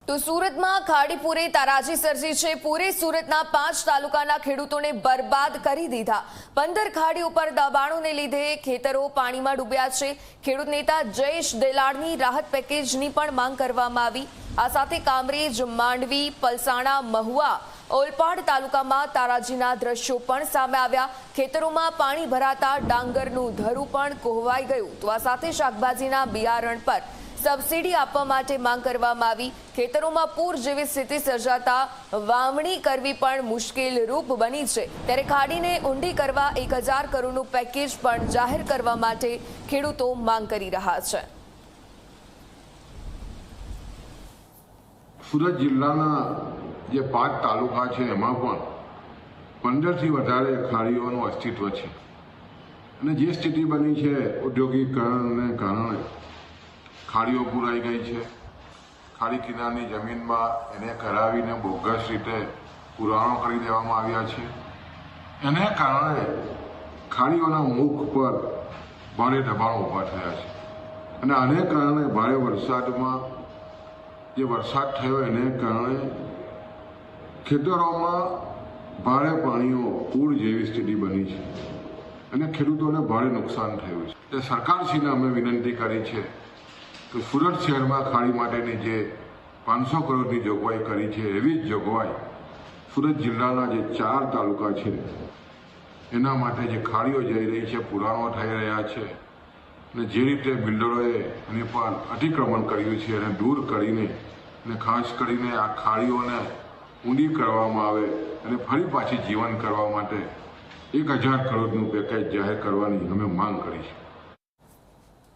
તો સુરતમાં ખાડી પૂરે તારાજી સર્જી છે। પૂરે સુરતના 5 તાલુકાના ખેડૂતોને બરબાદ કરી દીધા। 15 ખાડી ઉપર દબાણોને લીધે ખેતરો પાણીમાં ડૂબ્યા છે। ખેડૂત નેતા જયેશ દેલાડની રાહત પેકેજની પણ માંગ કરવામાં આવી। આ સાથે કામરેજ, માંડવી, પલસાણા, મહુવા, ઓલપાડ તાલુકામાં તારાજીના દ્રશ્યો પણ સામે આવ્યા। ખેતરોમાં પાણી ભરાતા ડાંગરનું ધરું પણ કોહવાઈ ગયું। તો આ સાથે શાકભાજીના બિયારણ પર સબસિડી આપવા માટે માંગ કરવામાં આવી। ખેતરોમાં પૂર જેવી સ્થિતિ સર્જાતા વાવણી કરવી પણ મુશ્કેલ રૂપ બની છે। ત્યારે ખાડીને ઊંડી કરવા 1000 કરોડનું પેકેજ પણ જાહેર કરવા માટે ખેડૂતો માંગ કરી રહ્યા છે। સુરત જિલ્લાના જે 5 તાલુકા છે એમાં પણ 15થી વધારે ખાડીઓનું અસ્તિત્વ છે અને જે સ્થિતિ બની છે ઔદ્યોગિકરણને કારણે ખાડીઓ પુરાઈ ગઈ છે। ખાડી કિનારની જમીનમાં એને કરાવીને બોગસ રીતે પુરાણો કરી દેવામાં આવ્યા છે। એને કારણે ખાડીઓના મુખ પર ભારે દબાણો ઊભા થયા છે અને આને કારણે ભારે વરસાદમાં જે વરસાદ થયો એને કારણે ખેતરોમાં ભારે પાણીઓ પૂર જેવી સ્થિતિ બની છે અને ખેડૂતોને ભારે નુકસાન થયું છે। તે સરકારશ્રીને અમે વિનંતી કરી છે તો સુરત શહેરમાં ખાડી માટેની જે 500 કરોડની જોગવાઈ કરી છે એવી જ જોગવાઈ સુરત જિલ્લાના જે 4 તાલુકા છે એના માટે જે ખાડીઓ જઈ રહી છે, પુરાણો થઈ રહ્યા છે અને જે રીતે બિલ્ડરોએ એની પર અતિક્રમણ કર્યું છે એને દૂર કરીને અને ખાસ કરીને આ ખાડીઓને ઊંડી કરવામાં આવે અને ફરી પાછી જીવન કરવા માટે 1000 કરોડનું પેકેજ જાહેર કરવાની અમે માંગ કરી છે।